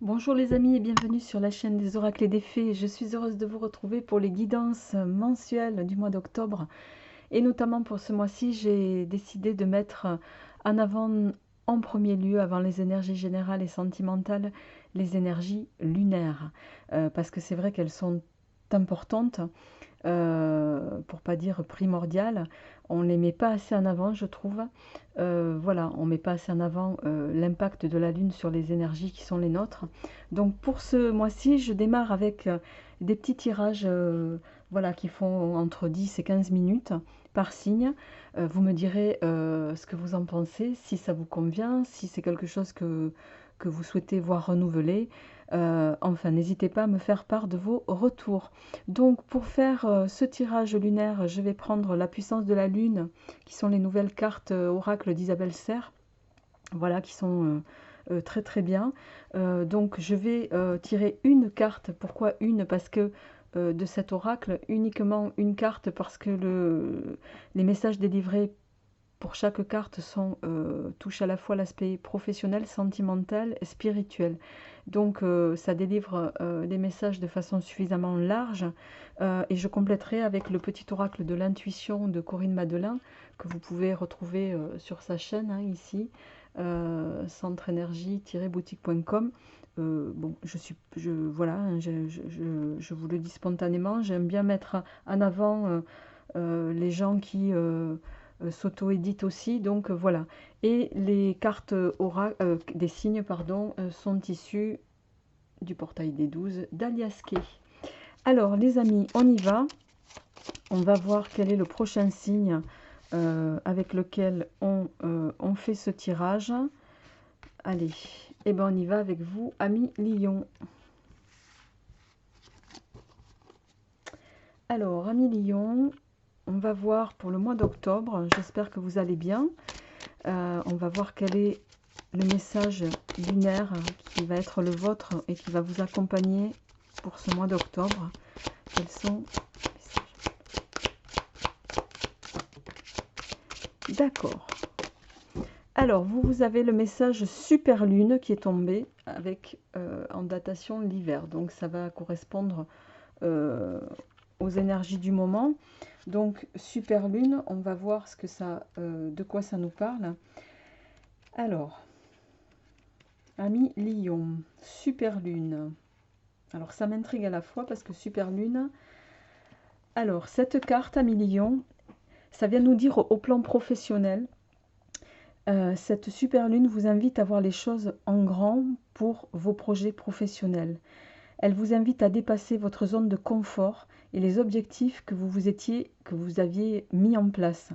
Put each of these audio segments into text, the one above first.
Bonjour les amis et bienvenue sur la chaîne des oracles et des fées. Je suis heureuse de vous retrouver pour les guidances mensuelles du mois d'octobre. Et notamment pour ce mois-ci, j'ai décidé de mettre en avant, en premier lieu, avant les énergies générales et sentimentales, les énergies lunaires. Parce que c'est vrai qu'elles sont importantes, pour pas dire primordiales. On ne les met pas assez en avant, je trouve. Voilà, on ne met pas assez en avant l'impact de la Lune sur les énergies qui sont les nôtres. Donc pour ce mois-ci, je démarre avec des petits tirages voilà, qui font entre 10 et 15 minutes par signe. Vous me direz ce que vous en pensez, si ça vous convient, si c'est quelque chose que vous souhaitez voir renouveler. Enfin, n'hésitez pas à me faire part de vos retours. Donc pour faire ce tirage lunaire, je vais prendre la puissance de la Lune, qui sont les nouvelles cartes oracle d'Isabelle Serre, voilà, qui sont très très bien. Donc je vais tirer une carte. Pourquoi une? Parce que de cet oracle, uniquement une carte, parce que les messages délivrés pour chaque carte touchent à la fois l'aspect professionnel, sentimental et spirituel. Donc ça délivre des messages de façon suffisamment large. Et je compléterai avec le petit oracle de l'intuition de Corinne Madelin, que vous pouvez retrouver sur sa chaîne, hein, ici, centre-énergie-boutique.com. Bon, voilà, hein, je vous le dis spontanément, j'aime bien mettre en avant les gens qui s'auto-éditent aussi, donc voilà. Et les cartes des signes, pardon, sont issues du portail des 12 d'Alias Kay. Alors les amis, on y va. On va voir quel est le prochain signe avec lequel on fait ce tirage. Allez, et ben on y va avec vous, amis Lion. Alors, amis Lion, on va voir pour le mois d'octobre. J'espère que vous allez bien. On va voir quel est le message lunaire qui va être le vôtre et qui va vous accompagner pour ce mois d'octobre. Quels sont les messages? D'accord. Alors, vous avez le message super lune qui est tombé avec en datation l'hiver. Donc, ça va correspondre aux énergies du moment. Donc, super lune, on va voir ce que ça, de quoi ça nous parle. Alors, ami Lion, super lune. Alors, ça m'intrigue à la fois parce que super lune. Alors, cette carte, ami Lion, ça vient nous dire au plan professionnel. Cette super lune vous invite à voir les choses en grand pour vos projets professionnels. Elle vous invite à dépasser votre zone de confort et les objectifs que vous aviez mis en place.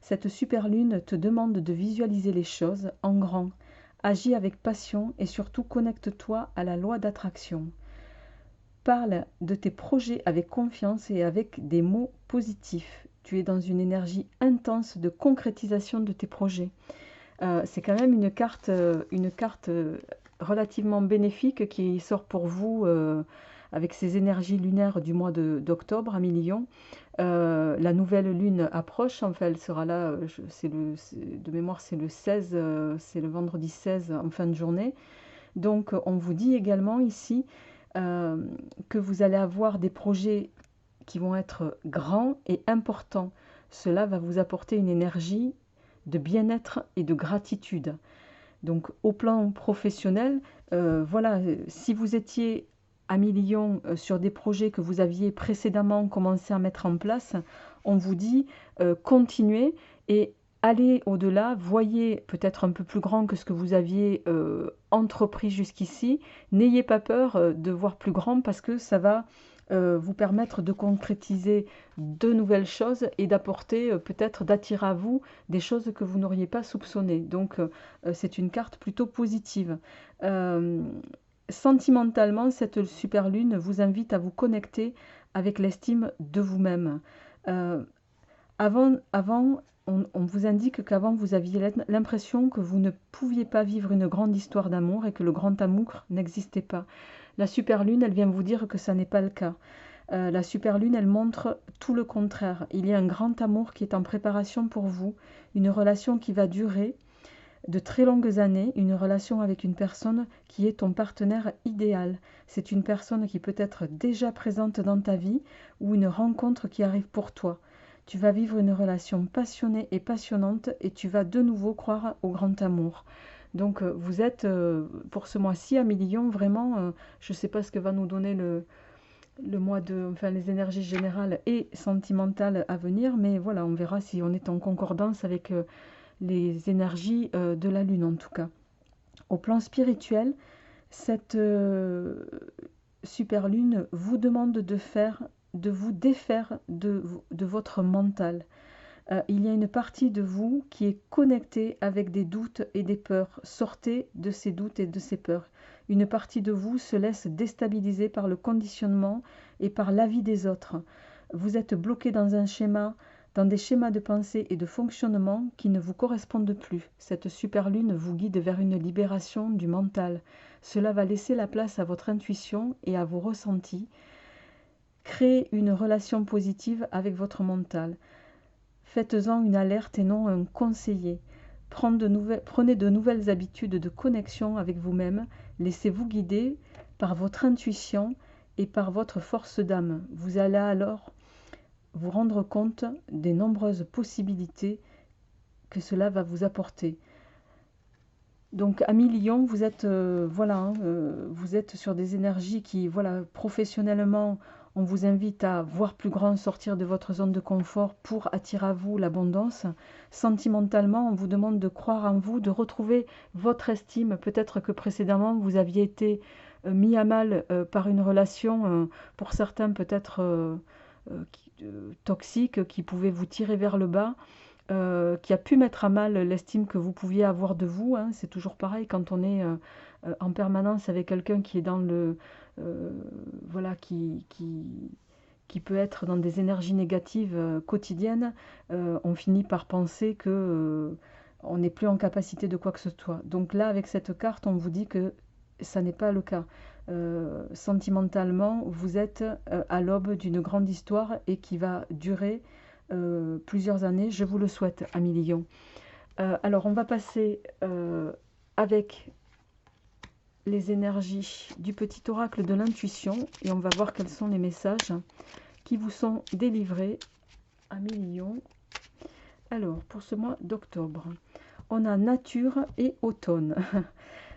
Cette super lune te demande de visualiser les choses en grand. Agis avec passion et surtout connecte-toi à la loi d'attraction. Parle de tes projets avec confiance et avec des mots positifs. Tu es dans une énergie intense de concrétisation de tes projets. C'est quand même une carte relativement bénéfique qui sort pour vous avec ces énergies lunaires du mois d'octobre à Lion. La nouvelle lune approche, enfin elle sera là, de mémoire c'est le 16, c'est le vendredi 16 en fin de journée. Donc on vous dit également ici que vous allez avoir des projets qui vont être grands et importants. Cela va vous apporter une énergie de bien-être et de gratitude. Donc au plan professionnel, voilà, si vous étiez à Lion sur des projets que vous aviez précédemment commencé à mettre en place, on vous dit continuez et allez au-delà, voyez peut-être un peu plus grand que ce que vous aviez entrepris jusqu'ici. N'ayez pas peur de voir plus grand parce que ça va vous permettre de concrétiser de nouvelles choses et d'apporter peut-être d'attirer à vous des choses que vous n'auriez pas soupçonnées. Donc c'est une carte plutôt positive. Euh, Sentimentalement, cette super lune vous invite à vous connecter avec l'estime de vous-même. Euh, avant on vous indique qu'avant vous aviez l'impression que vous ne pouviez pas vivre une grande histoire d'amour et que le grand amour n'existait pas. La super lune, elle vient vous dire que ça n'est pas le cas. La super lune, elle montre tout le contraire. Il y a un grand amour qui est en préparation pour vous, une relation qui va durer, de très longues années, une relation avec une personne qui est ton partenaire idéal. C'est une personne qui peut être déjà présente dans ta vie ou une rencontre qui arrive pour toi. Tu vas vivre une relation passionnée et passionnante et tu vas de nouveau croire au grand amour. Donc vous êtes, pour ce mois-ci, à Million, vraiment, je ne sais pas ce que va nous donner le mois de, enfin les énergies générales et sentimentales à venir, mais voilà, on verra si on est en concordance avec les énergies de la Lune en tout cas. Au plan spirituel, cette super Lune vous demande de vous défaire de votre mental. Il y a une partie de vous qui est connectée avec des doutes et des peurs. Sortez de ces doutes et de ces peurs. Une partie de vous se laisse déstabiliser par le conditionnement et par l'avis des autres. Vous êtes bloqué dans des schémas de pensée et de fonctionnement qui ne vous correspondent plus. Cette super lune vous guide vers une libération du mental. Cela va laisser la place à votre intuition et à vos ressentis. Créez une relation positive avec votre mental. Faites-en une alerte et non un conseiller. Prenez de nouvelles habitudes de connexion avec vous-même. Laissez-vous guider par votre intuition et par votre force d'âme. Vous allez alors vous rendre compte des nombreuses possibilités que cela va vous apporter. Donc à Million, vous êtes, vous êtes sur des énergies qui, voilà, professionnellement, on vous invite à voir plus grand, sortir de votre zone de confort pour attirer à vous l'abondance. Sentimentalement, on vous demande de croire en vous, de retrouver votre estime. Peut-être que précédemment, vous aviez été mis à mal par une relation, pour certains peut-être toxique, qui pouvait vous tirer vers le bas. Qui a pu mettre à mal l'estime que vous pouviez avoir de vous. Hein. C'est toujours pareil quand on est en permanence avec quelqu'un qui est dans le... voilà, qui peut être dans des énergies négatives quotidiennes, on finit par penser que on n'est plus en capacité de quoi que ce soit. Donc là, avec cette carte, on vous dit que ça n'est pas le cas. Sentimentalement, vous êtes à l'aube d'une grande histoire et qui va durer plusieurs années, je vous le souhaite, amis Lion. Alors, on va passer avec les énergies du petit oracle de l'intuition et on va voir quels sont les messages qui vous sont délivrés, amis Lion. Alors, pour ce mois d'octobre, on a nature et automne.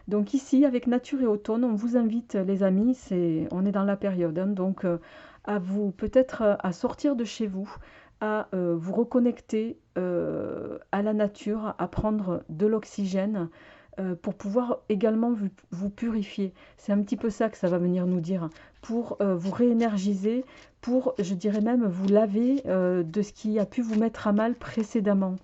Donc ici, avec nature et automne, on vous invite, les amis, on est dans la période, hein, donc à vous peut-être à sortir de chez vous, à vous reconnecter à la nature, à prendre de l'oxygène pour pouvoir également vous purifier. C'est un petit peu ça que ça va venir nous dire, pour vous réénergiser, pour, je dirais même, vous laver de ce qui a pu vous mettre à mal précédemment.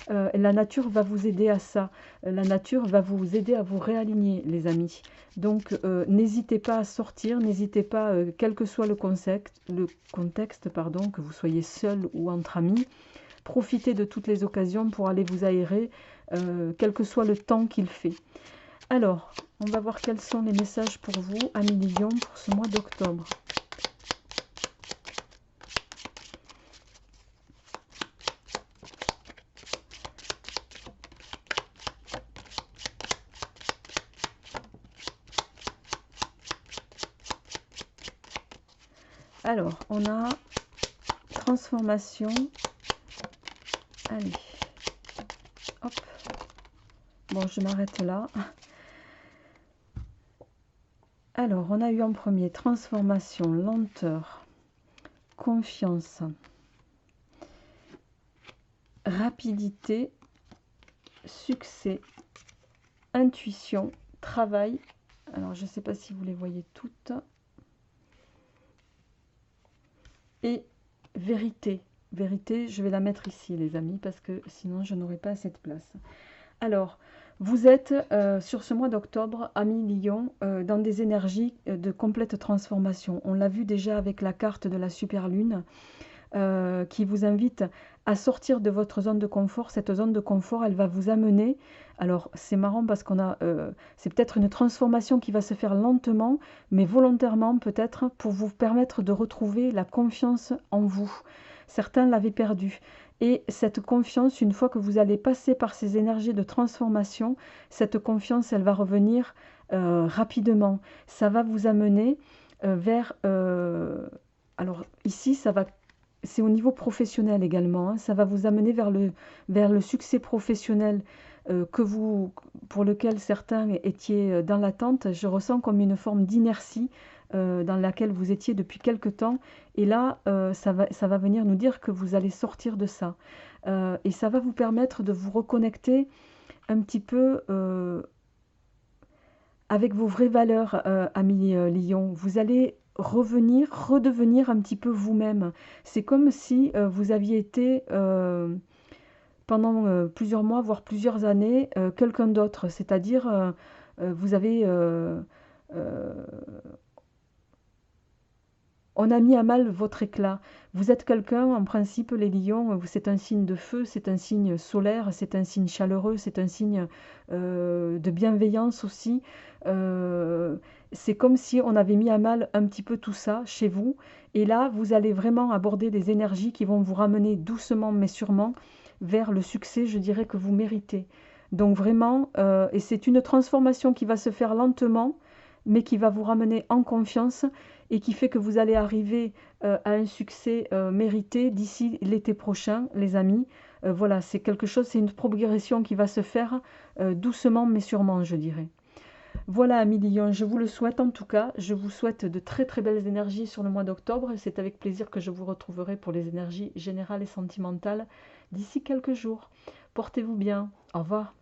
La nature va vous aider à ça. La nature va vous aider à vous réaligner, les amis. Donc, n'hésitez pas à sortir, n'hésitez pas, quel que soit le contexte, pardon, que vous soyez seul ou entre amis, profitez de toutes les occasions pour aller vous aérer, quel que soit le temps qu'il fait. Alors, on va voir quels sont les messages pour vous, amis Lion, pour ce mois d'octobre. Alors, on a transformation. Allez, hop. Bon, je m'arrête là. Alors, on a eu en premier transformation, lenteur, confiance, rapidité, succès, intuition, travail. Alors, je ne sais pas si vous les voyez toutes. Et vérité. Vérité, je vais la mettre ici, les amis, parce que sinon, je n'aurai pas cette place. Alors, vous êtes sur ce mois d'octobre, amis Lion, dans des énergies de complète transformation. On l'a vu déjà avec la carte de la super lune qui vous invite à sortir de votre zone de confort. Cette zone de confort, elle va vous amener... Alors, c'est marrant parce qu'on a... c'est peut-être une transformation qui va se faire lentement, mais volontairement peut-être, pour vous permettre de retrouver la confiance en vous. Certains l'avaient perdue. Et cette confiance, une fois que vous allez passer par ces énergies de transformation, cette confiance, elle va revenir rapidement. Ça va vous amener vers... alors ici, c'est au niveau professionnel également, hein. Ça va vous amener vers le succès professionnel pour lequel certains étiez dans l'attente. Je ressens comme une forme d'inertie dans laquelle vous étiez depuis quelque temps. Et là, ça va venir nous dire que vous allez sortir de ça. Et ça va vous permettre de vous reconnecter un petit peu avec vos vraies valeurs, Amélie Lion. Vous allez redevenir un petit peu vous-même. C'est comme si vous aviez été pendant plusieurs mois, voire plusieurs années, quelqu'un d'autre. C'est-à-dire, vous avez... euh, on a mis à mal votre éclat. Vous êtes quelqu'un, en principe, les lions, c'est un signe de feu, c'est un signe solaire, c'est un signe chaleureux, c'est un signe de bienveillance aussi. C'est comme si on avait mis à mal un petit peu tout ça chez vous. Et là, vous allez vraiment aborder des énergies qui vont vous ramener doucement mais sûrement vers le succès, je dirais, que vous méritez. Donc vraiment, et c'est une transformation qui va se faire lentement, mais qui va vous ramener en confiance et qui fait que vous allez arriver à un succès mérité d'ici l'été prochain, les amis. Voilà, c'est quelque chose, c'est une progression qui va se faire doucement mais sûrement, je dirais. Voilà, amis Lion, je vous le souhaite en tout cas. Je vous souhaite de très très belles énergies sur le mois d'octobre. C'est avec plaisir que je vous retrouverai pour les énergies générales et sentimentales d'ici quelques jours. Portez-vous bien. Au revoir.